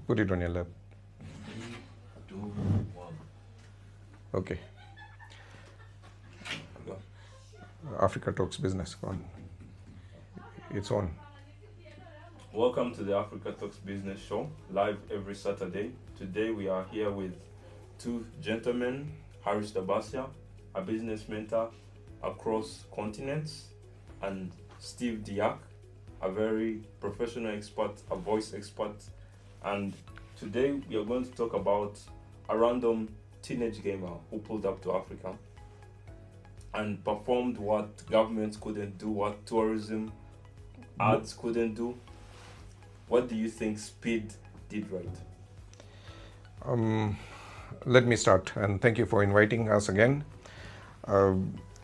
Put it on your lap. 3, 2, 1. Okay. Africa Talks Business. Go on. It's on. Welcome to the Africa Talks Business Show, live every Saturday. Today we are here with two gentlemen, Harish Dabasia, a business mentor across continents, and Steve Diak, a very professional expert, a voice expert. And today we are going to talk about a random teenage gamer who pulled up to Africa and performed what governments couldn't do, what tourism ads couldn't do. What do you think Speed did right? Let me start, and thank you for inviting us again.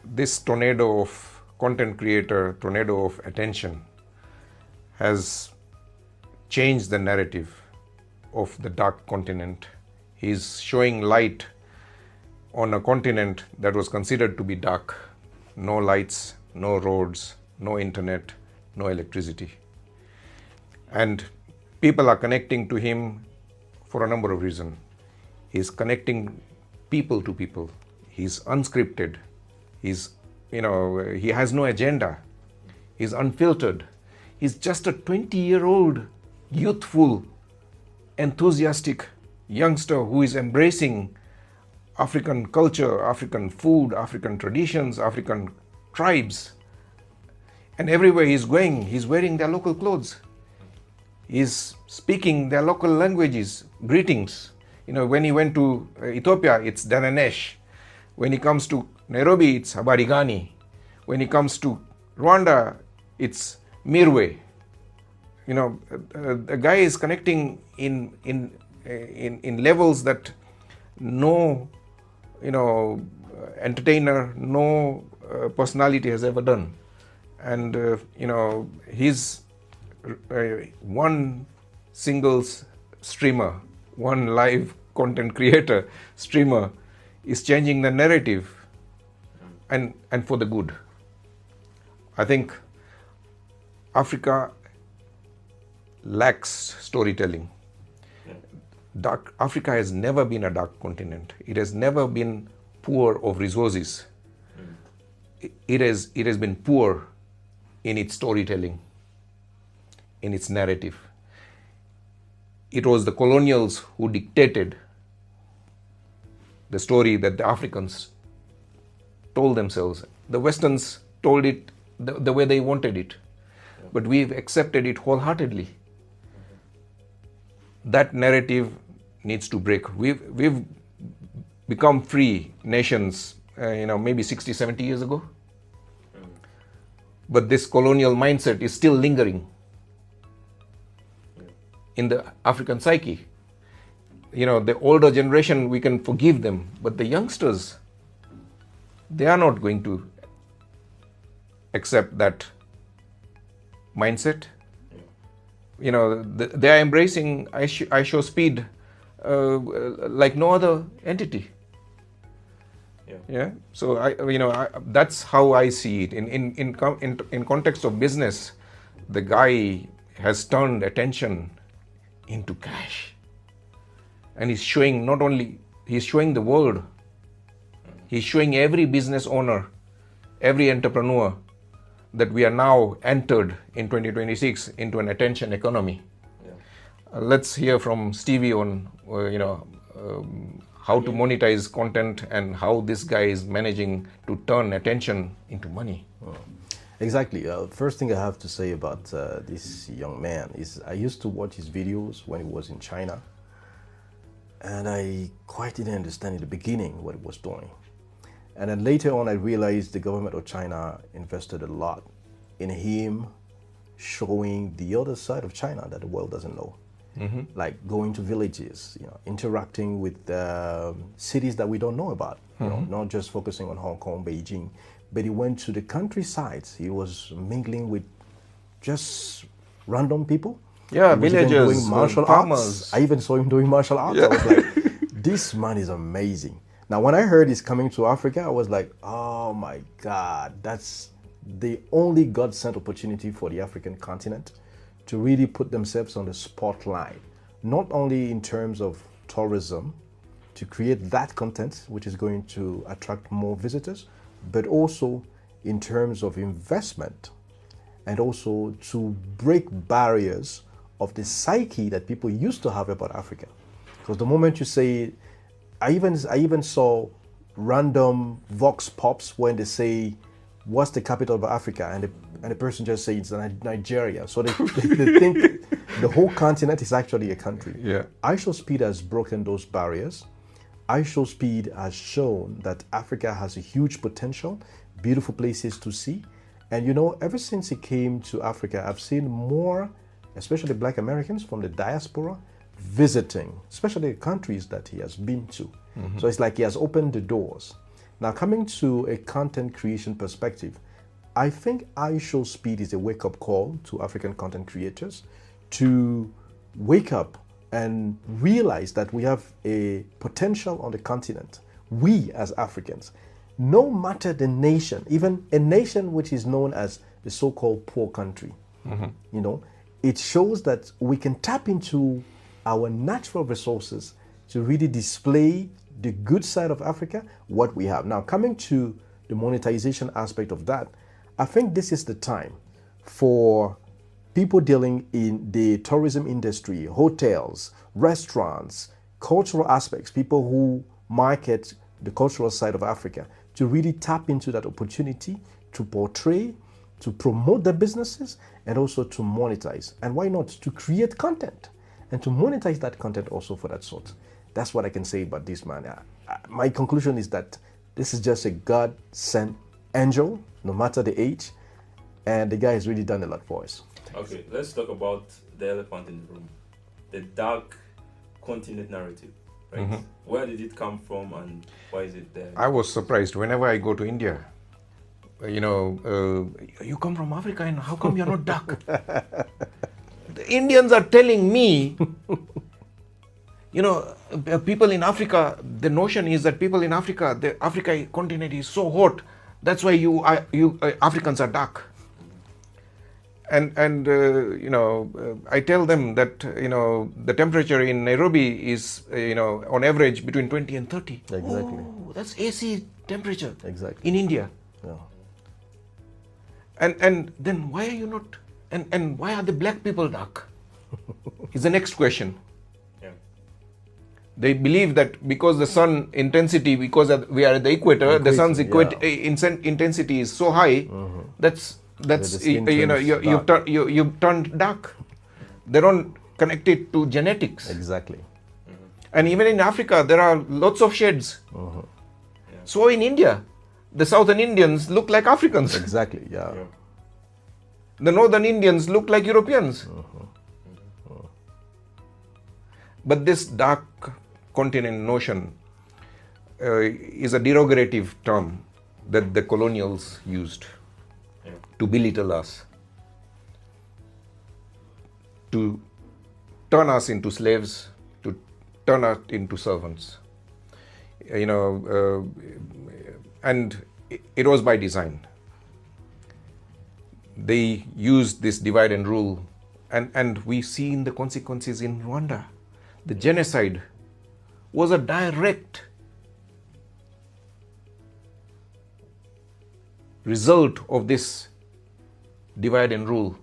This tornado of content creator, tornado of attention, has changed the narrative of the dark continent. He's showing light on a continent that was considered to be dark. No lights, no roads, no internet, no electricity. And people are connecting to him for a number of reasons. He's connecting people to people. He's unscripted. He has no agenda. He's unfiltered. He's just a 20-year-old, youthful, enthusiastic youngster who is embracing African culture, African food, African traditions, African tribes. And everywhere he's going, he's wearing their local clothes. He's speaking their local languages, greetings. When he went to Ethiopia, it's Dananesh. When he comes to Nairobi, it's Habari Gani. When he comes to Rwanda, it's Mirwe. The guy is connecting in levels that no entertainer, no personality has ever done. And he's one single streamer, one live content creator, streamer, is changing the narrative, and for the good. I think Africa lacks storytelling. Africa has never been a dark continent. It has never been poor of resources. It has been poor in its storytelling, in its narrative. It was the colonials who dictated the story that the Africans told themselves. The Westerns told it the way they wanted it, but we've accepted it wholeheartedly. That narrative needs to break. We've become free nations, maybe 60, 70 years ago. But this colonial mindset is still lingering in the African psyche. The older generation, we can forgive them, but the youngsters, they are not going to accept that mindset. They are embracing IShowSpeed like no other entity. Yeah. So that's how I see it. In context of business, the guy has turned attention into cash, and he's showing he's showing the world. He's showing every business owner, every entrepreneur, that we are now entered in 2026 into an attention economy. Let's hear from Stevie on how to monetize content and how this guy is managing to turn attention into money. Exactly. First thing I have to say about this young man is I used to watch his videos when he was in China, and I quite didn't understand in the beginning what he was doing. And then later on I realized the government of China invested a lot in him showing the other side of China that the world doesn't know. Mm-hmm. Like going to villages, interacting with cities that we don't know about, not just focusing on Hong Kong, Beijing, but he went to the countrysides. He was mingling with just random people. Yeah, villagers, doing martial farmers. Arts. I even saw him doing martial arts. Yeah. I was like, this man is amazing. Now, when I heard he's coming to Africa, I was like, oh my God, that's the only God-sent opportunity for the African continent to really put themselves on the spotlight not only in terms of tourism, to create that content which is going to attract more visitors, but also in terms of investment, and also to break barriers of the psyche that people used to have about Africa. Because the moment you say, I even saw random vox pops when they say, what's the capital of Africa? And the person just says it's Nigeria. So they think the whole continent is actually a country. Yeah. IShowSpeed has broken those barriers. IShowSpeed has shown that Africa has a huge potential, beautiful places to see. And you know, ever since he came to Africa, I've seen more, especially Black Americans from the diaspora, visiting, especially the countries that he has been to. So it's like he has opened the doors. Now, coming to a content creation perspective, I think IShowSpeed is a wake-up call to African content creators to wake up and realize that we have a potential on the continent. We as Africans, no matter the nation, even a nation which is known as the so-called poor country, you know, it shows that we can tap into our natural resources to really display the good side of Africa, what we have. Now, coming to the monetization aspect of that, I think this is the time for people dealing in the tourism industry, hotels, restaurants, cultural aspects, people who market the cultural side of Africa, to really tap into that opportunity to portray, to promote their businesses, and also to monetize. And why not to create content and to monetize that content also for that sort. That's what I can say about this man. My conclusion is that this is just a God-sent angel, no matter the age, and the guy has really done a lot for us. Okay, let's talk about the elephant in the room, the dark continent narrative. Right? Where did it come from, and why is it there? I was surprised whenever I go to India. You know, you come from Africa, and how come you're not dark? The Indians are telling me, you know, people in Africa, the notion is that people in Africa, the Africa continent is so hot, that's why you Africans are dark. And you know, I tell them that, you know, the temperature in Nairobi is, you know, on average between 20 and 30. Exactly. Oh, that's AC temperature. Exactly. In India. Yeah. And then why are you not, and why are the black people dark? Is the next question. Yeah. They believe that because the sun intensity, because we are at the equator, the sun's intensity is so high, that's you know, you've turned dark. They don't connect it to genetics. Exactly. And even in Africa, there are lots of shades. So in India, the southern Indians look like Africans. Exactly. Yeah. The northern Indians look like Europeans. But this dark continent notion is a derogative term that the colonials used to belittle us, to turn us into slaves, to turn us into servants. You know, and it was by design. They used this divide and rule, and we see in the consequences in Rwanda. The genocide was a direct result of this divide and rule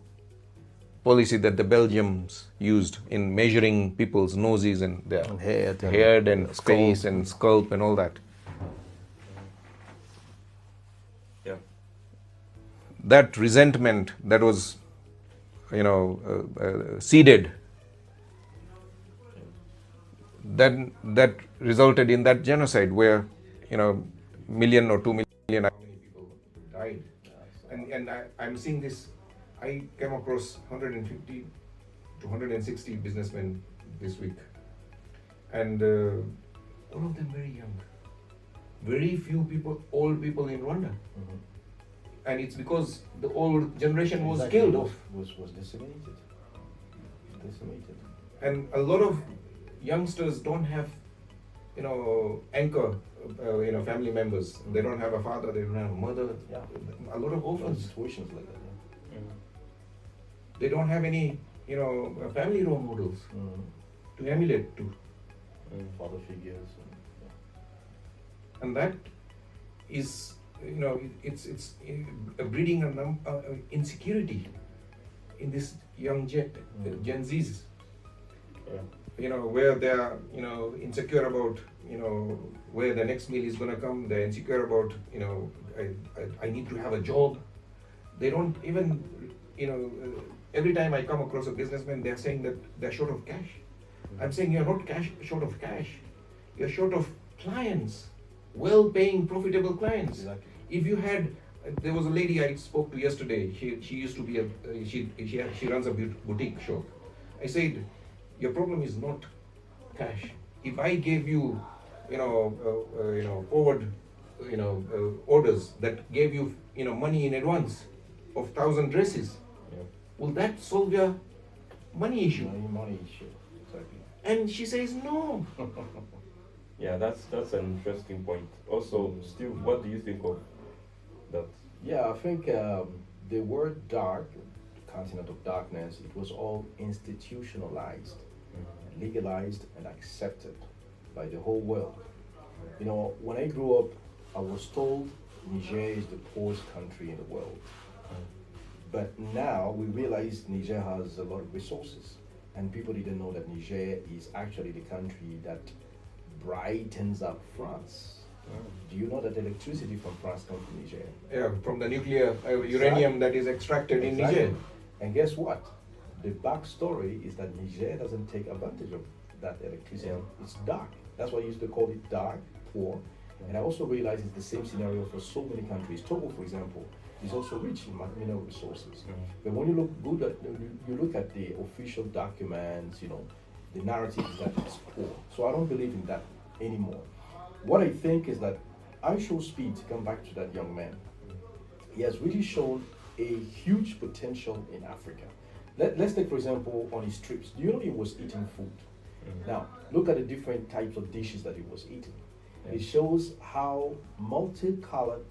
policy that the Belgians used in measuring people's noses and their head and face and scalp and all that. Yeah. That resentment that was, you know, seeded, then that resulted in that genocide where, you know, 1 million or 2 million people died. And I'm seeing this. I came across 150 to 160 businessmen this week, and all of them very young. Very few people, old people in Rwanda. And it's because the old generation was killed off. Was decimated. And a lot of youngsters don't have, you know, anchor, you know, family members. They don't have a father, they don't have a mother. Yeah. A lot of orphans. Situations like that. They don't have any, you know, family role models. to emulate to. Father figures. And that is, it's breeding insecurity in this young Gen Zs. Where they are, insecure about, where the next meal is going to come. They're insecure about, I need to have a job. They don't even, every time I come across a businessman, they're saying that they're short of cash. I'm saying you're not short of cash. You're short of clients, well-paying, profitable clients. Exactly. If you had, there was a lady I spoke to yesterday. She used to be she runs a boutique shop. I said, your problem is not cash. If I gave you, forward, orders that gave you, money in advance of 1,000 dresses, will that solve your money issue? Money issue, exactly. And she says no. Yeah, that's an interesting point. Also, Steve, what do you think of that? Yeah, I think the word dark, continent of darkness, it was all institutionalized, legalized, and accepted by the whole world. When I grew up, I was told Niger is the poorest country in the world. But now we realize Niger has a lot of resources, and people didn't know that Niger is actually the country that brightens up France. Do you know that electricity from France comes from Niger? Yeah, from the nuclear uranium that is extracted in Niger. And guess what? The backstory is that Niger doesn't take advantage of that electricity. It's dark. That's why I used to call it dark, poor. And I also realize it's the same scenario for so many countries. Togo, for example, is also rich in mineral resources. But when you look at the official documents, the narrative is that it's poor. So I don't believe in that anymore. What I think is that IShowSpeed, to come back to that young man, he has really shown a huge potential in Africa. Let's take, for example, on his trips. Do you know he was eating food? Now, look at the different types of dishes that he was eating. It shows how multicolored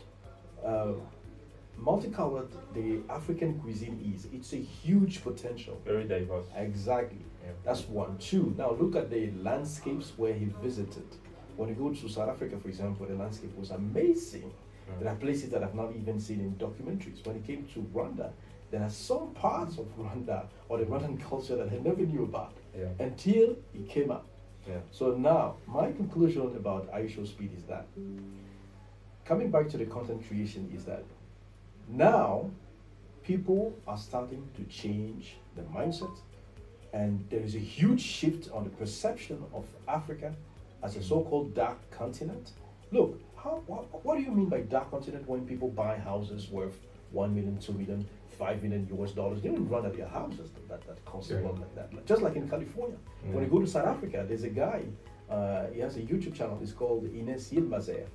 the African cuisine is. It's a huge potential. Very diverse. Exactly. That's one. Two, now look at the landscapes where he visited. When you go to South Africa, for example, the landscape was amazing. There are places that I've not even seen in documentaries. When he came to Rwanda, there are some parts of Rwanda or the Rwandan culture that I never knew about until he came up. So now, my conclusion about IShowSpeed is that, coming back to the content creation, is that now people are starting to change the mindset, and there is a huge shift on the perception of Africa as a so-called dark continent. Look, what do you mean by dark continent when people buy houses worth 1 million, 2 million, $5 million US? They don't run at their houses that cost a lot like that. Just like in California. When you go to South Africa, there's a guy, he has a YouTube channel, it's called Ines Yilmazer.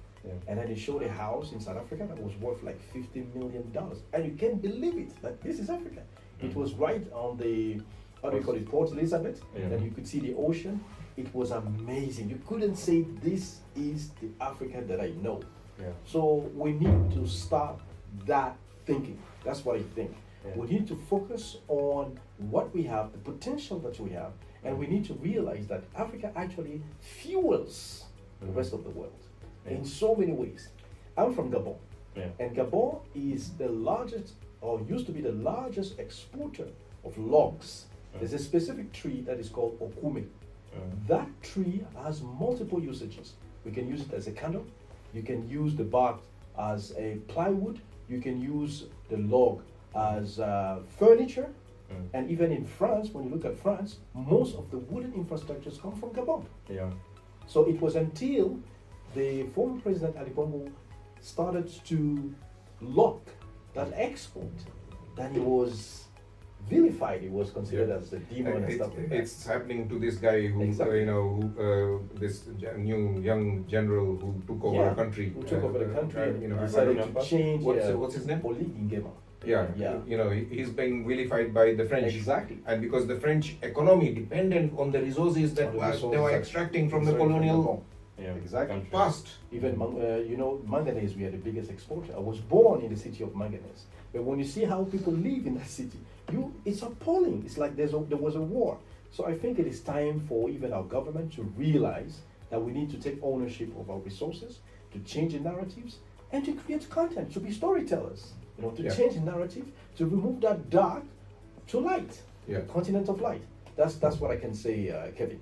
And then he showed a house in South Africa that was worth like $50 million. And you can't believe it, like this is Africa. It was right on the, how do you call it, Port Elizabeth, and you could see the ocean. It was amazing. You couldn't say this is the Africa that I know. So we need to stop that thinking. That's what I think. We need to focus on what we have, the potential that we have, and we need to realize that Africa actually fuels the rest of the world in so many ways. I'm from Gabon, and Gabon is the largest, or used to be the largest exporter of logs. There's a specific tree that is called okume. That tree has multiple usages. We can use it as a candle. You can use the bark as a plywood. You can use the log as furniture. And even in France, when you look at France, most of the wooden infrastructures come from Gabon. So it was until the former president Ali Bongo started to lock that export that he was vilified. He was considered as a demon and stuff like that. It's happening to this guy who, this new young general who took over the country. Who took over the country and decided to change. What's his name? He's being vilified by the French. Exactly. And because the French economy depended on the resources that they were extracting from the colonial past. Even, manganese, we are the biggest exporter. I was born in the city of manganese. But when you see how people live in that city, it's appalling. It's like there was a war. So I think it is time for even our government to realize that we need to take ownership of our resources, to change the narratives, and to create content, to be storytellers. You know, to Yeah. change the narrative, to remove that dark to light, Yeah. continent of light. That's what I can say, Kevin.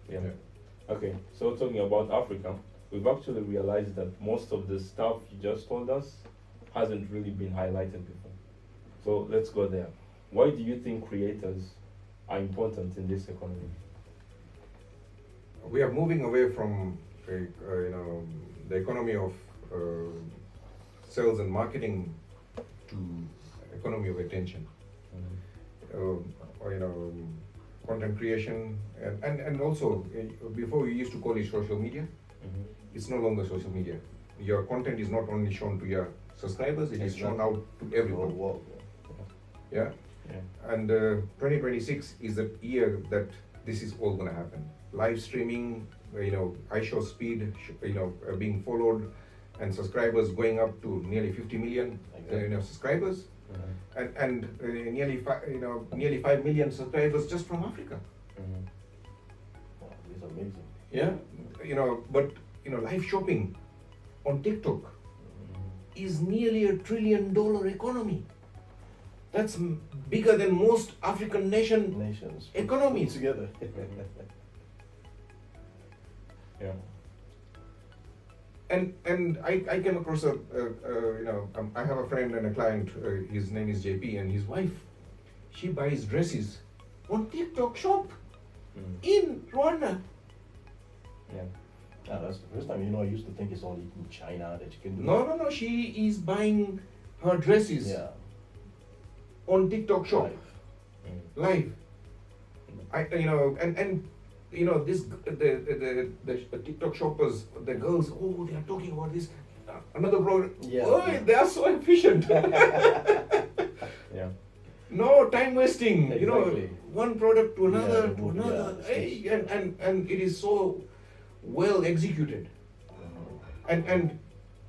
Yeah. Okay, so talking about Africa, we've actually realized that most of the stuff you just told us hasn't really been highlighted before. So let's go there. Why do you think creators are important in this economy? We are moving away from the economy of sales and marketing to economy of attention. Content creation and also before we used to call it social media. It's no longer social media. Your content is not only shown to your subscribers, it is shown out to everyone. World. Yeah. And 2026 is the year that this is all going to happen. Live streaming, IShowSpeed, being followed, and subscribers going up to nearly 50 million, subscribers, and nearly 5 million subscribers just from Africa. Wow, it's amazing. Yeah, but live shopping on TikTok is nearly $1 trillion economy. That's bigger than most African Nations economies. together. Yeah. And I came across I have a friend and a client. His name is JP, and his wife, she buys dresses on TikTok shop in Rwanda. Yeah. Yeah, that's the first time. I used to think it's only in China that you can do No. She is buying her dresses Yeah. on TikTok shop Live. live. The TikTok shoppers, the girls, they are talking about this. Another product. Yeah. Oh, they are so efficient. Yeah. No time wasting. Exactly. One product to another Yeah, to another. yeah. Hey, and it is so well executed. And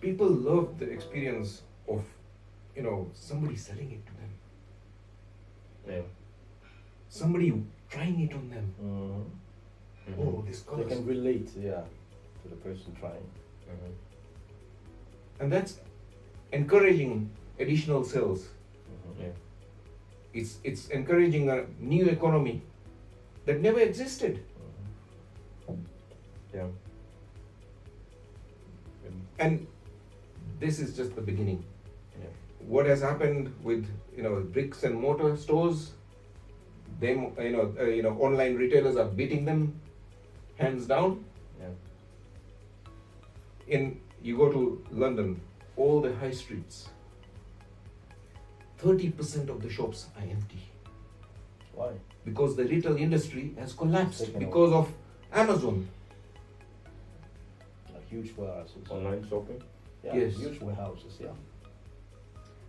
people love the experience of somebody selling it to them. Yeah. Somebody trying it on them. Oh, this They color. can relate, to the person trying. And that's encouraging additional sales. Yeah. It's encouraging a new economy that never existed. Yeah. And this is just the beginning. Yeah. What has happened with bricks and mortar stores? Them online retailers are beating them hands down. Yeah. You go to London, all the high streets, 30% of the shops are empty Why? because the retail industry has collapsed Taken because of Amazon. Like huge warehouses. Online shopping. Yeah, Yes. huge warehouses,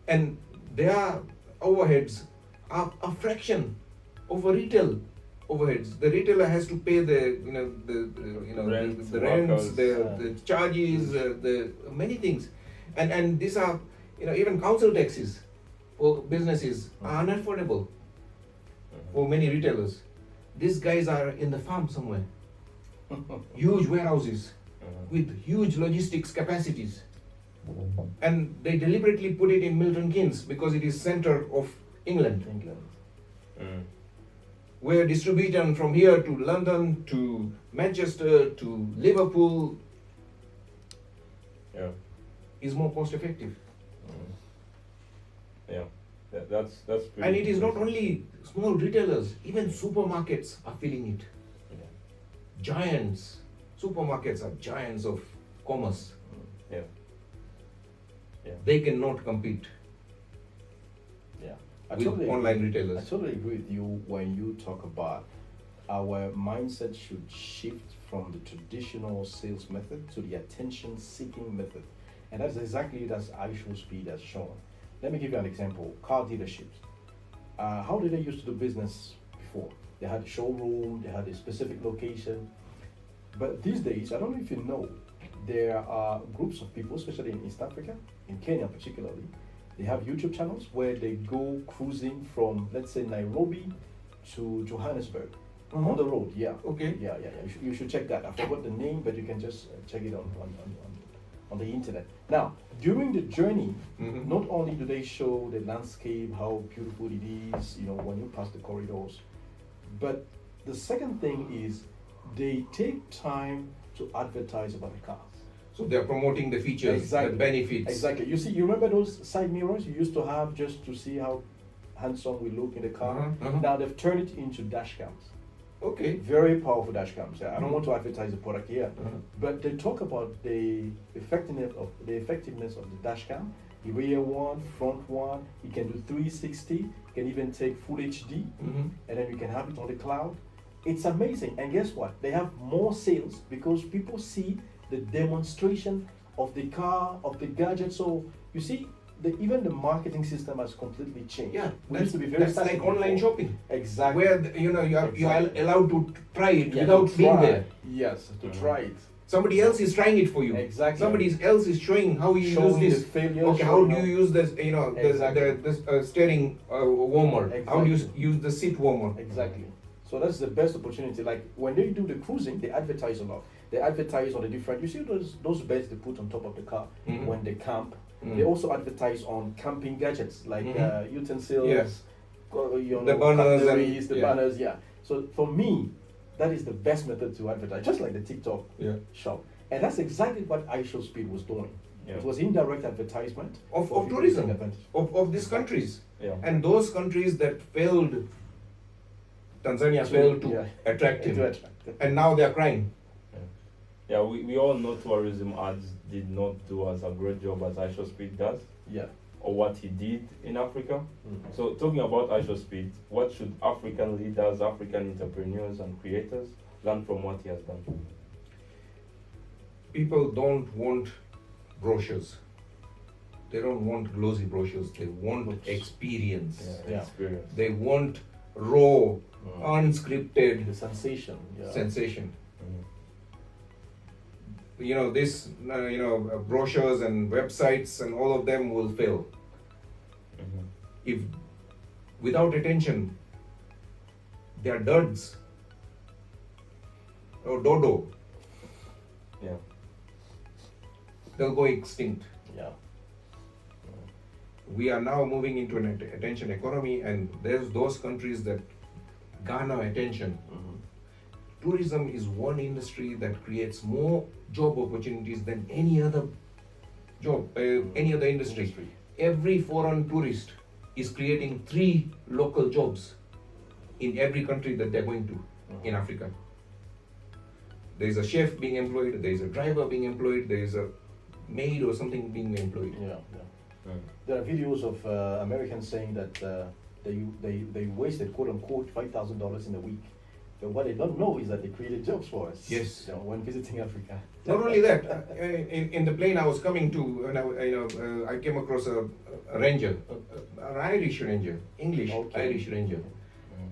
And their overheads are a fraction of a retail overheads. The retailer has to pay the Rent, the rents, workers. the charges, the many things, and these are even council taxes for businesses are unaffordable for many retailers. These guys are in the farm somewhere, huge warehouses with huge logistics capacities, and they deliberately put it in Milton Keynes because it is center of England, where distribution from here to London to Manchester to Liverpool is more cost effective. Yeah. That's pretty And it is not impressive. only small retailers, even supermarkets are feeling it. Yeah. Giants, supermarkets are giants of commerce. Yeah. Yeah. They cannot compete I with totally online agree. retailers. I totally agree with you when you talk about our mindset should shift from the traditional sales method to the attention-seeking method. And that's exactly as IShowSpeed has shown. Let me give you an example. Car dealerships. How did they used to do business before? They had a showroom, they had a specific location. But these days, I don't know if you know, there are groups of people, especially in East Africa, in Kenya particularly, They have YouTube channels where they go cruising from, let's say, Nairobi to Johannesburg on the road. Yeah. Okay. Yeah. You should check that. I forgot the name, but you can just check it on the internet. Now, during the journey, not only do they show the landscape, how beautiful it is, when you pass the corridors, but the second thing is they take time to advertise about the cars. So they're promoting the features, the benefits. Exactly. You remember those side mirrors you used to have just to see how handsome we look in the car? Now they've turned it into dash cams. Okay. Very powerful dash cams. I don't want to advertise the product here, but they talk about the effectiveness of the dash cam. The rear one, front one. It can do 360. It can even take full HD, and then you can have it on the cloud. It's amazing. And guess what? They have more sales because people see the demonstration of the car, of the gadget. So you see, even the marketing system has completely changed. Yeah, we used to be very that's like online shopping. Exactly. Where you are allowed to try it without being there. Yes, to try it. Somebody else is trying it for you. Exactly. Somebody else is showing how you use this. The failure, okay, how do you use this? The steering warmer. Exactly. How do you use the seat warmer? Exactly. So that's the best opportunity. Like when they do the cruising, they advertise a lot. They advertise on the different. You see those beds they put on top of the car when they camp. They also advertise on camping gadgets like utensils, Yes. The banners, banners. Yeah. So for me, that is the best method to advertise, just like the TikTok shop. And that's exactly what IShowSpeed was doing. Yeah. It was indirect advertisement of tourism of these countries. Yeah. And those countries that failed, Tanzania failed to attract him. And now they are crying. Yeah, we all know tourism ads did not do as a great job as IShowSpeed does. Yeah. Or what he did in Africa. So talking about IShowSpeed, what should African leaders, African entrepreneurs and creators learn from what he has done? People don't want brochures. They don't want glossy brochures. They want experience. Experience. They want raw, unscripted The sensation. sensation. Brochures and websites and all of them will fail. If without attention, they are duds or dodo. Yeah. They'll go extinct. Yeah. We are now moving into an attention economy, and there's those countries that garner attention. Tourism is one industry that creates more job opportunities than any other industry. Every foreign tourist is creating 3 local jobs in every country that they're going to in Africa. There is a chef being employed, there is a driver being employed, there is a maid or something being employed. There are videos of Americans saying that they wasted, quote unquote, $5,000 in a week. But what they don't know is that they created jobs for us. Yes. When visiting Africa. Not only that, in the plane I was coming to, I came across a ranger, an Irish ranger, English Irish ranger,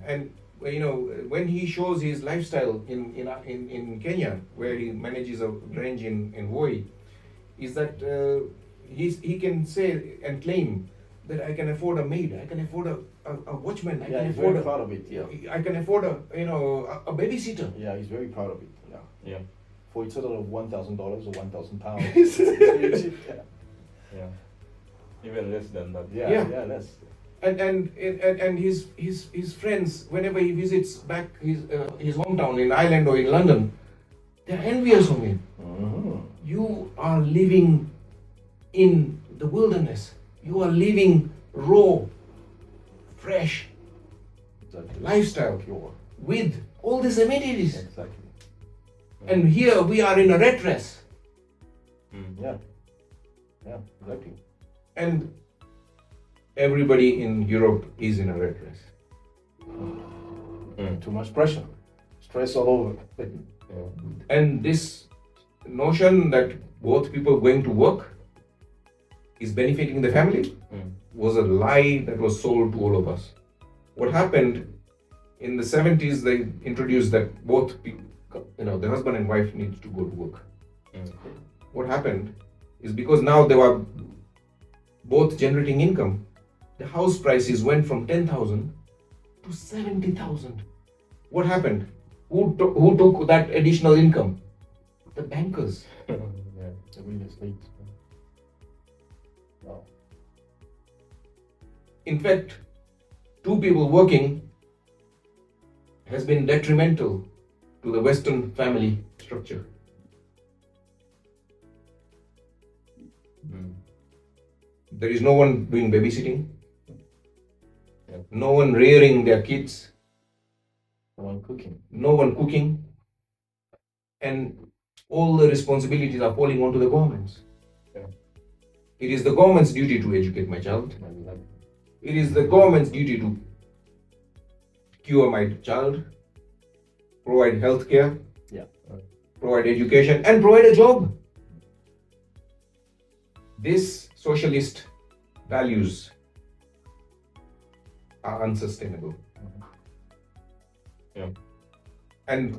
and when he shows his lifestyle in Kenya, where he manages a range in Voi, is that he can say and claim that I can afford a maid, I can afford a watchman, I can afford proud of it. I can afford a babysitter. Yeah, he's very proud of it. Yeah. For a total of $1,000 or £1,000. Yeah. Even less than that. Yeah, less. And his friends, whenever he visits back his hometown in Ireland or in London, they're envious of him. You are living in the wilderness. You are living raw, fresh lifestyle with all these amenities. Exactly. And here we are in a rat race. Yeah, exactly. And everybody in Europe is in a rat race. Too much pressure, stress all over. And this notion that both people going to work is benefiting the family was a lie that was sold to all of us. What happened in the 70s, they introduced that both people, the husband and wife needs to go to work. What happened is because now they were both generating income, the house prices went from 10,000 to 70,000. What happened? Who took that additional income? The bankers. Yeah, the real estate. Wow. In fact, two people working has been detrimental to the Western family structure. There is no one doing babysitting, no one rearing their kids, No one cooking. no one cooking, and all the responsibilities are falling onto the governments. Yeah. It is the government's duty to educate my child. It is the government's duty to cure my child, provide health care, Yeah. provide education, and provide a job. These socialist values are unsustainable. Yeah. And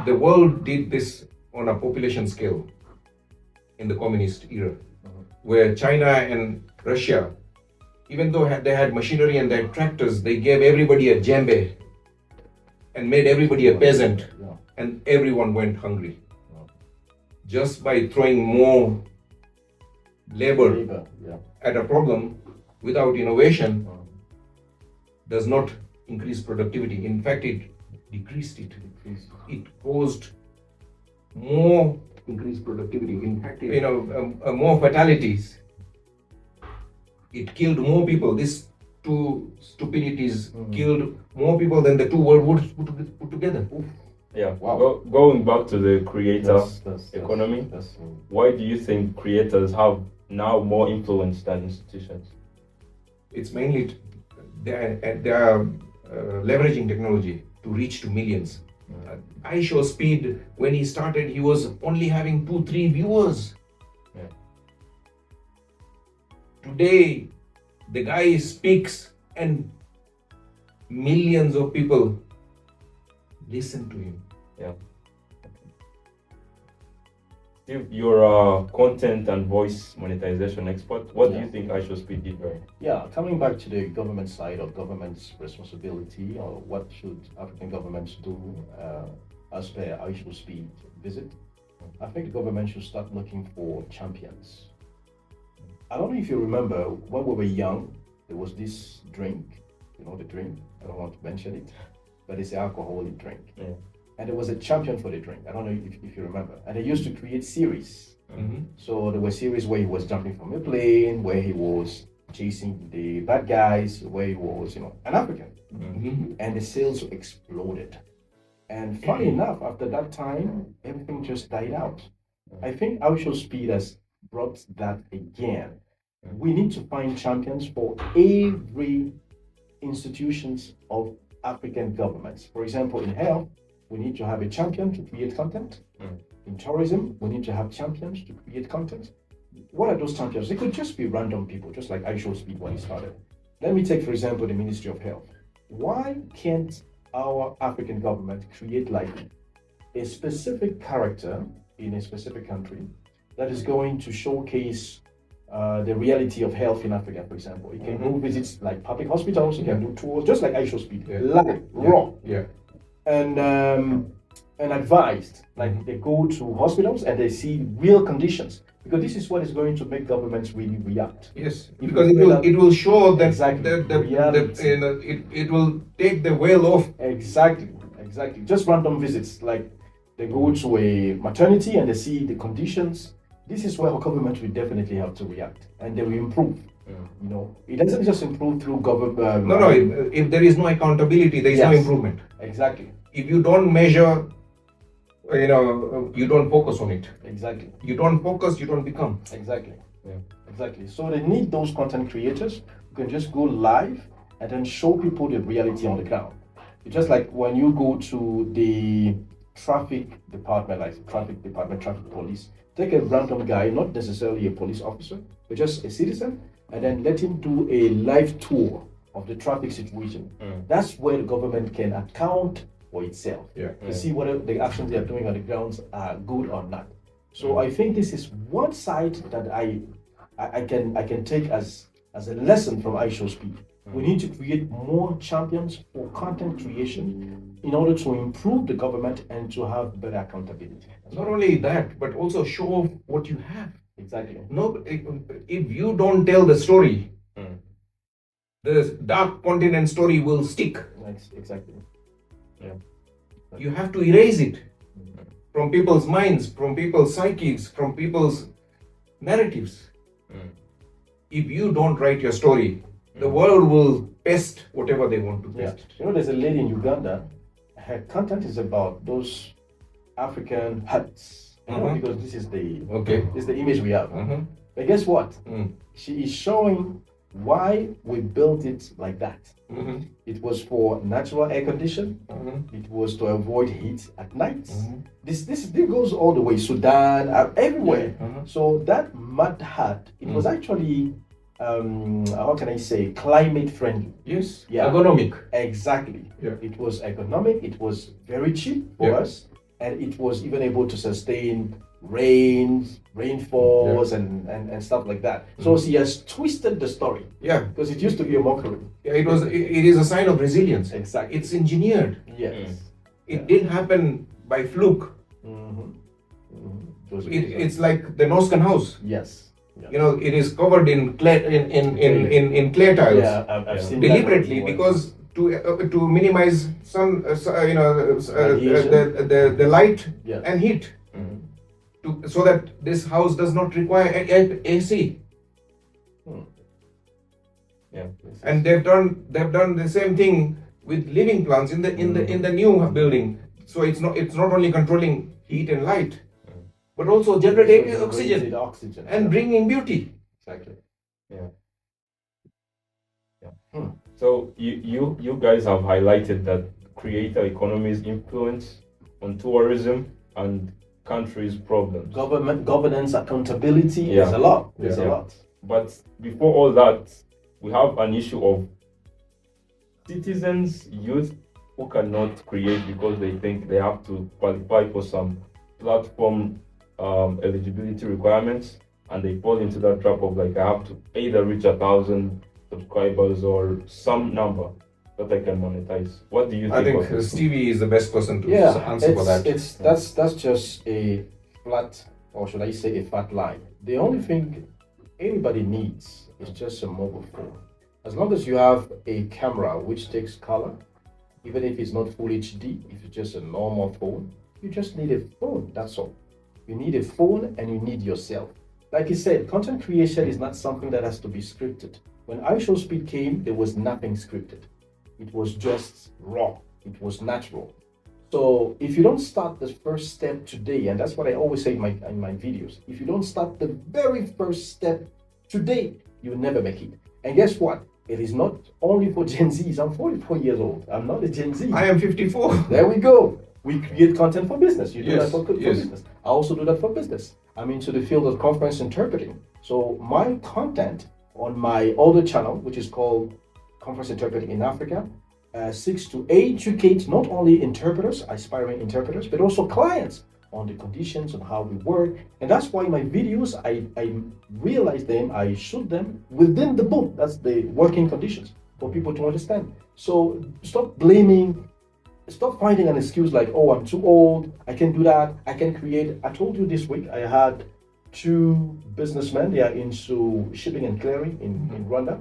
the world did this on a population scale in the communist era, where China and Russia, even though they had machinery and they had tractors, they gave everybody a djembe and made everybody a peasant, Yeah. and everyone went hungry. Just by throwing more labor Labor, yeah. at a problem without innovation does not increase productivity. In fact, it decreased it. It caused more increased productivity. In fact, more fatalities. It killed more people. These two stupidities killed more people than the two world wars put together. Yeah. Wow. Going back to the creator That's economy, that's, why do you think creators have now more influence than institutions? It's mainly they are leveraging technology to reach to millions. IShowSpeed, when he started, he was only having 2-3 viewers. Yeah. Today, the guy speaks and millions of people listen to him. Yeah. Steve, you're a content and voice monetization expert. What do Yeah. you think IShowSpeed did right? Yeah, coming back to the government side of government's responsibility, or what should African governments do as per IShowSpeed visit, I think the government should start looking for champions. I don't know if you remember, when we were young, there was this drink, you know the drink, I don't want to mention it, but it's an alcoholic drink. Yeah. And there was a champion for the drink, I don't know if you remember. And they used to create series. So there were series where he was jumping from a plane, where he was chasing the bad guys, where he was, an African. And the sales exploded. And funny enough, after that time, everything just died out. I think IShowSpeed has brought that again. We need to find champions for every institutions of African governments. For example, in health, we need to have a champion to create content. In tourism, we need to have champions to create content. What are those champions? They could just be random people, just like IShowSpeed when it started. Let me take, for example, the Ministry of Health. Why can't our African government create like a specific character in a specific country that is going to showcase the reality of health in Africa, for example? You can go visit like public hospitals, you can do tours, just like IShowSpeed, live, raw. Yeah. And advised, like they go to hospitals and they see real conditions, because this is what is going to make governments really react. Yes, If because we it will show that Exactly. it will take the veil off. Exactly. Just random visits, like they go to a maternity and they see the conditions. This is where our government will definitely have to react, and they will improve. It doesn't just improve through government. No. If there is no accountability, there is no Yes. improvement. Exactly. If you don't measure, you don't focus on it. Exactly. You don't focus, you don't become. Exactly. Yeah. Exactly. So they need those content creators who can just go live and then show people the reality on the ground. It's just like when you go to the traffic department, like traffic department, traffic police, take a random guy, not necessarily a police officer, but just a citizen, and then let him do a live tour of the traffic situation. That's where the government can account for itself. To see whether the actions they are doing on the grounds are good or not. So I think this is one side that I I can take as a lesson from IShowSpeed. We need to create more champions for content creation in order to improve the government and to have better accountability. Not only that, but also show off what you have. Exactly. No, if you don't tell the story, the dark continent story will stick. Exactly. Yeah. You have to erase it from people's minds, from people's psyches, from people's narratives. If you don't write your story, the world will pest whatever they want to pest. You know, there's a lady in Uganda. Her content is about those African huts. You know, because this is the image we have. But guess what? She is showing why we built it like that. It was for natural air condition. It was to avoid heat at night. This goes all the way Sudan, everywhere. So that mud hut, it was actually how can I say, climate friendly. Yes. Yeah. Ergonomic. Exactly. Yeah. It was economic. It was very cheap for us, and it was even able to sustain rainfalls and stuff like that. So she has twisted the story. Yeah. Because it used to be a mockery. Yeah, it is a sign of resilience. Exactly. It's engineered. Yes. It didn't happen by fluke. It's like the Noscan house. Yes. Yeah. You know, it is covered in clay tiles. Yeah, I've seen deliberately that because to minimize some the light and heat, so that this house does not require AC. Yeah. And they've done the same thing with living plants in the new building. So it's not only controlling heat and light, but also generating oxygen and bringing beauty. Exactly. Yeah. So you guys have highlighted that creator economy's influence on tourism and countries' problems. Governance, accountability, there's a lot. There's a lot. But before all that, we have an issue of citizens, youth who cannot create because they think they have to qualify for some platform eligibility requirements, and they fall into that trap of like, I have to either reach 1,000 subscribers or some number that I can monetize. What do you think? I think Stevie is the best person to answer for that. That's just a flat, or should I say a fat line. The only thing anybody needs is just a mobile phone. As long as you have a camera which takes color, even if it's not full HD, if it's just a normal phone, you just need a phone, that's all. You need a phone and you need yourself. Like you said, content creation is not something that has to be scripted. When IShowSpeed came, there was nothing scripted. It was just raw. It was natural. So if you don't start the first step today, and that's what I always say in my videos, if you don't start the very first step today, you'll never make it. And guess what? It is not only for Gen Zs. I'm 44 years old. I'm not a Gen Z. I am 54. There we go. We create content for business. You do that for business. I also do that for business. I'm into the field of conference interpreting. So my content on my other channel, which is called Conference Interpreting in Africa, seeks to educate not only interpreters, aspiring interpreters, but also clients on the conditions on how we work. And that's why my videos, I realize them, I shoot them within the book. That's the working conditions for people to understand. So stop blaming. Stop finding an excuse like, oh, I'm too old, I can't do that, I can create. I told you this week, I had 2 businessmen, they are into shipping and clearing in Rwanda.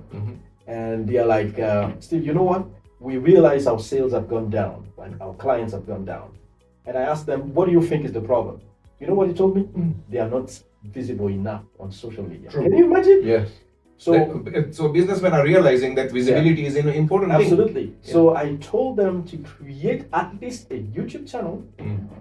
And they are like, Steve, you know what? We realize our sales have gone down, and our clients have gone down. And I asked them, what do you think is the problem? You know what he told me? They are not visible enough on social media. True. Can you imagine? Yes. So businessmen are realizing that visibility is an important thing. Absolutely. So I told them to create at least a YouTube channel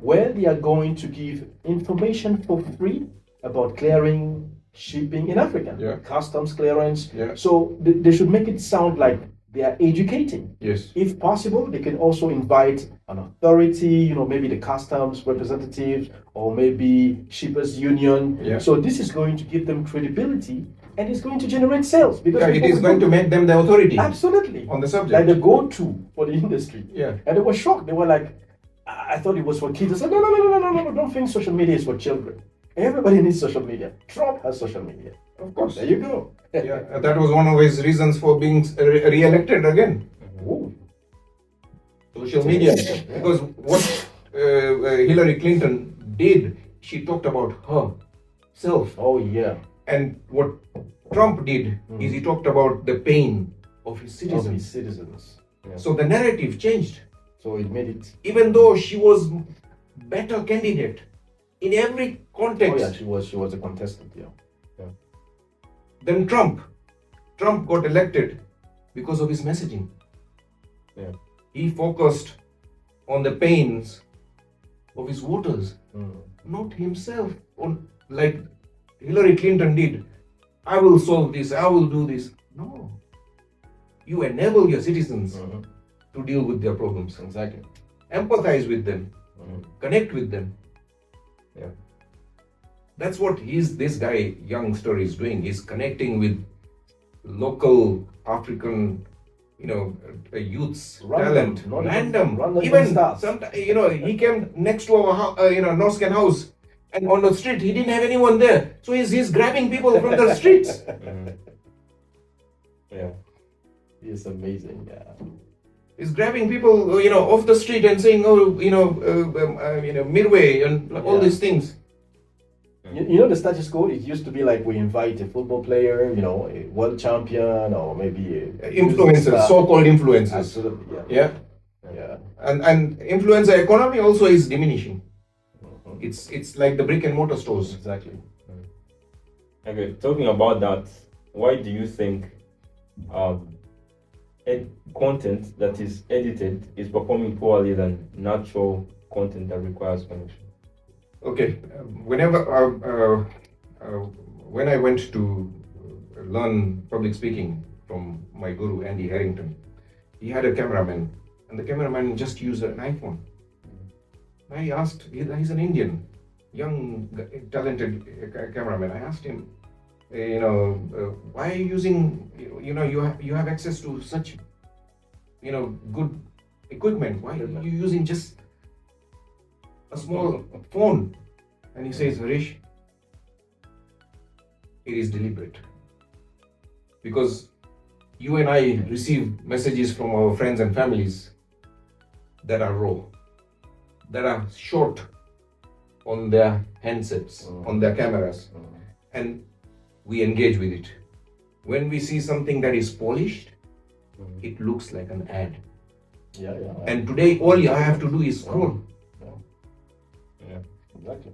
where they are going to give information for free about clearing, shipping in Africa, customs clearance. So they should make it sound like they are educating. Yes. If possible, they can also invite an authority, maybe the customs representatives or maybe shippers union. So this is going to give them credibility. And it's going to generate sales because it is going to make them the authority. Absolutely. On the subject. Like the go-to for the industry. Yeah. And they were shocked. They were like, I thought it was for kids. I said, no, don't think social media is for children. Everybody needs social media. Trump has social media. Of course. There you go. Yeah, that was one of his reasons for being re-elected again. Ooh. Social media. Because what Hillary Clinton did, she talked about herself. Oh yeah. And what Trump did is he talked about the pain of his citizens. Of his citizens. Yeah. So the narrative changed. So it made it. Even though she was better candidate in every context Oh yeah, she was a contestant. Yeah. than Trump. Trump got elected because of his messaging. Yeah. He focused on the pains of his voters, not himself. On like Hillary Clinton did. I will solve this. I will do this. No. You enable your citizens to deal with their problems. Exactly. Empathize with them. Connect with them. Yeah. That's what this guy youngster is doing. He's connecting with local African, youths, talent, random. Even sometimes, he came next to our, Norscan house, and on the street he didn't have anyone there, so he's grabbing people from the streets. Yeah, it's amazing. Yeah. He's grabbing people, off the street and saying, Midway and all these things. You know the status quo? It used to be like we invite a football player, a world champion, or maybe influencers, so-called influencers. Absolutely, Yeah. Yeah. And influencer economy also is diminishing. It's like the brick and mortar stores. Exactly. Okay, talking about that, why do you think content that is edited is performing poorly than natural content that requires connection? Okay, when I went to learn public speaking from my guru Andy Harrington, he had a cameraman, and the cameraman just used an iPhone. I asked, he's an Indian, young, talented cameraman. I asked him, why are you using, you have access to such, good equipment. Why are you using just a small phone? And he says, Harish, it is deliberate. Because you and I receive messages from our friends and families that are raw, that are short on their handsets, on their cameras, and we engage with it. When we see something that is polished, it looks like an ad. Yeah. And today, all I have to do is scroll. Yeah, exactly.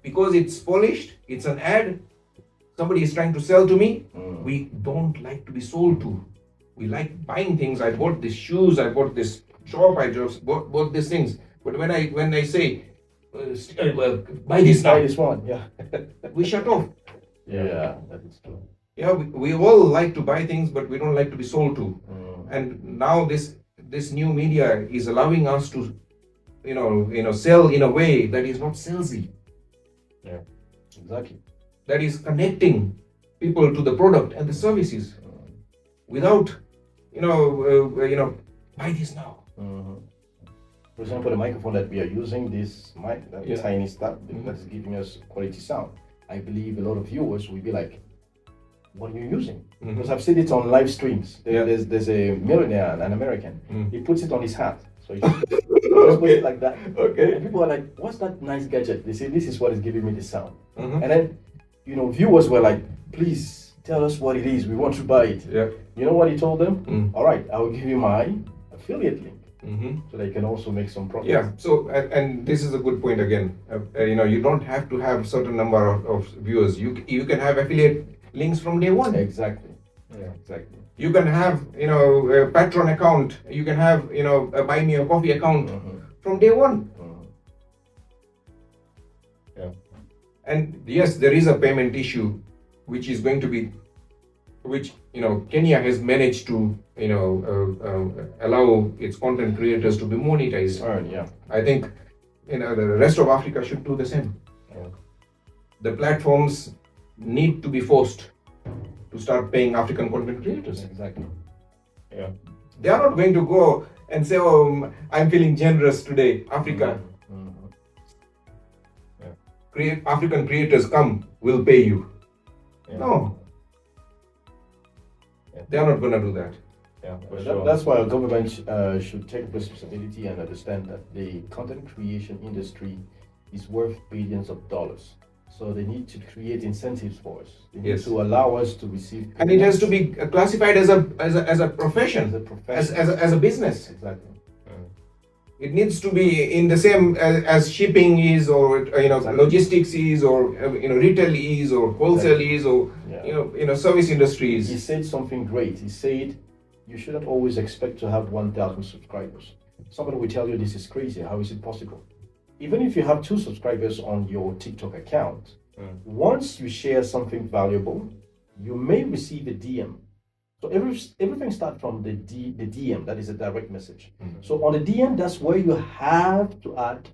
Because it's polished, it's an ad, somebody is trying to sell to me, we don't like to be sold to. We like buying things. I bought these shoes, I bought this shop, I just bought these things. But when I say, buy this now, Buy this one, yeah. we shut off. Yeah, that is true. Yeah, we all like to buy things, but we don't like to be sold to. And now this new media is allowing us to, sell in a way that is not salesy. Yeah, exactly. That is connecting people to the product and the services without, buy this now. For example, the microphone that we are using, this mic, tiny stuff that is giving us quality sound. I believe a lot of viewers will be like, what are you using? Because I've seen it on live streams. There's a millionaire, an American. He puts it on his hat. So he just put it like that. Okay. And people are like, what's that nice gadget? They say, this is what is giving me the sound. And then, viewers were like, please tell us what it is. We want to buy it. Yeah. You know what he told them? All right, I will give you my affiliate link. So they can also make some profit. Yeah. So and this is a good point again. You don't have to have certain number of viewers. You can have affiliate links from day one. Exactly. Yeah, exactly. You can have a Patreon account. You can have a Buy Me a Coffee account from day one. Yeah. And yes, there is a payment issue, which is going to be, which Kenya has managed to allow its content creators to be monetized. Yeah. I think the rest of Africa should do the same. Yeah. The platforms need to be forced to start paying African content creators. Exactly. Yeah. They are not going to go and say, "Oh, I'm feeling generous today, Africa." African creators come, will pay you. Yeah. No, they are not going to do that. Yeah, that's why our government should take responsibility and understand that the content creation industry is worth billions of dollars. So they need to create incentives for us. They need Yes. to allow us to receive. And it has to be classified as a profession, As a profession. as a business. Exactly. It needs to be in the same as shipping is, or Exactly. logistics is, or retail is, or wholesale is, or Yeah. service industries. He said something great. He said, you shouldn't always expect to have 1,000 subscribers. Somebody will tell you this is crazy. How is it possible? Even if you have 2 subscribers on your TikTok account, once you share something valuable, you may receive a DM. So everything starts from the DM, that is a direct message. So on the DM, that's where you have to add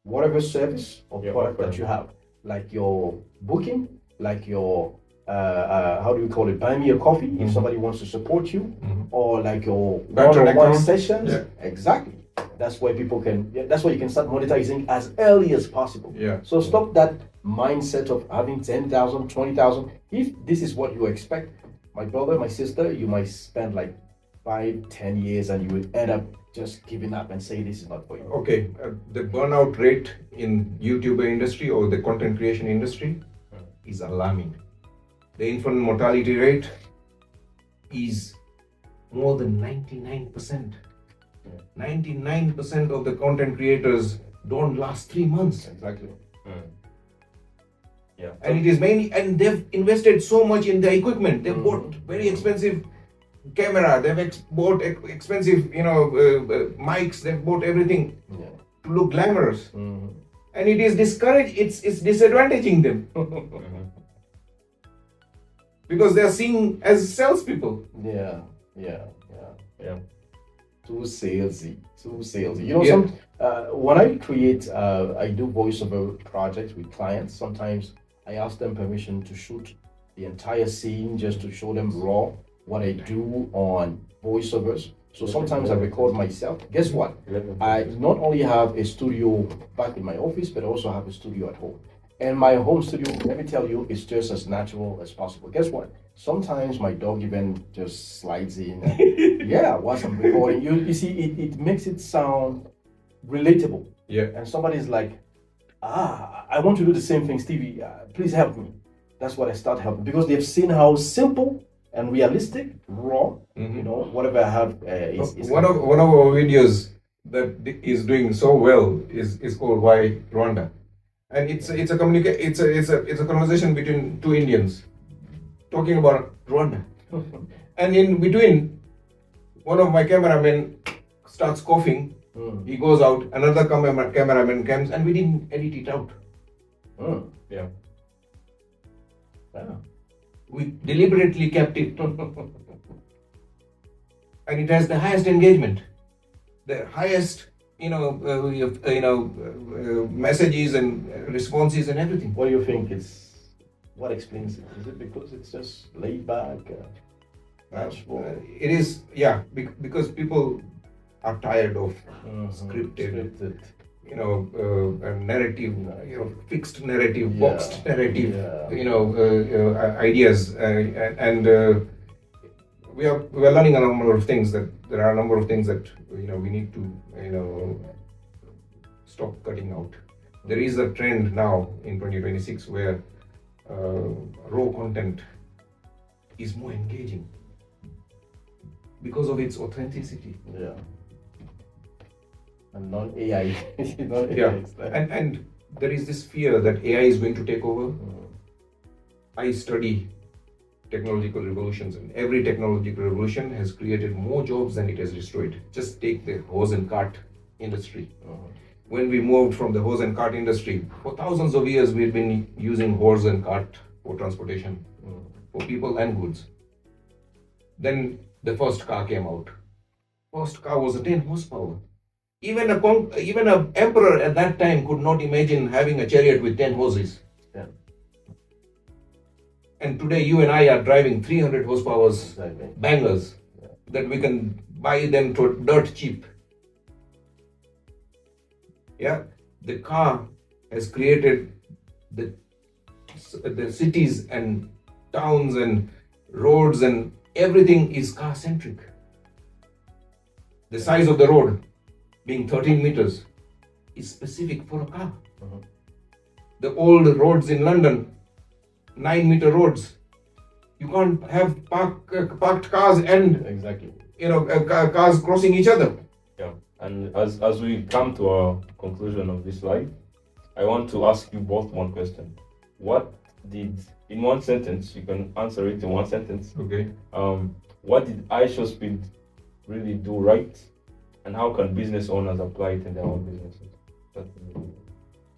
whatever service or product that you have, like your booking, like your how do we call it? Buy me a coffee if somebody wants to support you, or like your one-on-one sessions. Yeah. Exactly. That's where people can. That's where you can start monetizing as early as possible. Yeah. So stop that mindset of having 10,000, 20,000. If this is what you expect, my brother, my sister, you might spend like 5, 10 years, and you will end up just giving up and say this is not for you. Okay, the burnout rate in YouTuber industry or the content creation industry is alarming. The infant mortality rate is more than 99%. 99% of the content creators don't last 3 months. Exactly. Yeah. And it is mainly, and they've invested so much in the equipment. They've bought very expensive camera. They've bought expensive, mics. They've bought everything to look glamorous. And it is discouraged. It's disadvantaging them because they are seen as salespeople. Yeah. Too salesy. Yeah. When I create, I do voiceover projects with clients. Sometimes I ask them permission to shoot the entire scene just to show them raw what I do on voiceovers. So sometimes I record myself. Guess what? I not only have a studio back in my office, but also have a studio at home. And my home studio, let me tell you, is just as natural as possible. Guess what? Sometimes my dog even just slides in. And, whilst I'm recording, you see, it makes it sound relatable. Yeah. And somebody's like, I want to do the same thing, Stevie. Please help me. That's what I start helping, because they've seen how simple and realistic, raw, whatever I have is. One of our videos that is doing so well is called Why Rwanda, and it's a conversation between 2 Indians talking about Rwanda, and in between, one of my cameramen starts coughing. He goes out. Another cameraman comes, and we didn't edit it out. Yeah. We deliberately kept it, and it has the highest engagement, the highest messages and responses and everything. What do you think what explains it? Is it because it's just laid back? It is, because people are tired of scripted, a narrative, fixed narrative, boxed narrative, ideas, and we are learning a number of things that we need to stop cutting out. There is a trend now in 2026 where raw content is more engaging because of its authenticity. Yeah. And non-AI. And there is this fear that AI is going to take over. I study technological revolutions, and every technological revolution has created more jobs than it has destroyed. Just take the horse and cart industry. When we moved from the horse and cart industry, for thousands of years we've been using horse and cart for transportation, for people and goods. Then the first car came out. First car was a 10 horsepower. Even an emperor at that time could not imagine having a chariot with 10 horses. Yeah. And today you and I are driving 300 horsepower bangers that we can buy them for dirt cheap. Yeah, the car has created the cities and towns and roads and everything is car centric. The size of the road being 13 meters is specific for a car. The old roads in London, 9-meter roads, you can't have parked cars and Exactly. Cars crossing each other. Yeah, and as we come to our conclusion of this live, I want to ask you both one question. What did, in one sentence, you can answer it in one sentence. Okay. What did IShowSpeed really do right, and how can business owners apply it in their own businesses?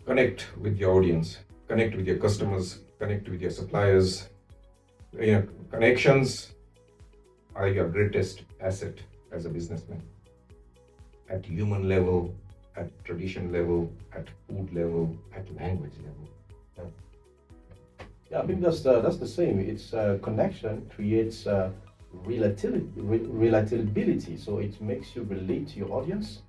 Connect with your audience, connect with your customers, connect with your suppliers. Connections are your greatest asset as a businessman. At human level, at tradition level, at food level, at language level. Yeah, I think that's the same. It's connection creates relatability. So it makes you relate to your audience,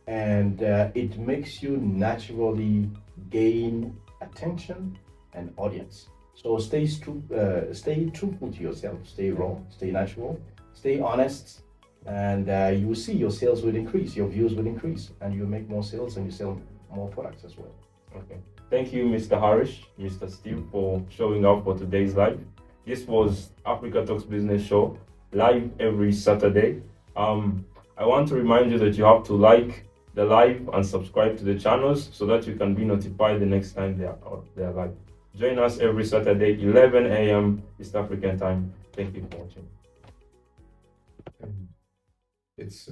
and it makes you naturally gain attention and audience. So stay truthful to yourself. Stay raw. Stay natural. Stay honest, and you will see your sales will increase. Your views will increase, and you make more sales and you sell more products as well. Okay. Thank you, Mr. Harish, Mr. Steve, for showing up for today's live. This was Africa Talks Business Show, live every Saturday. I want to remind you that you have to like the live and subscribe to the channels so that you can be notified the next time they are live. Join us every Saturday, 11 a.m. East African time. Thank you for watching. It's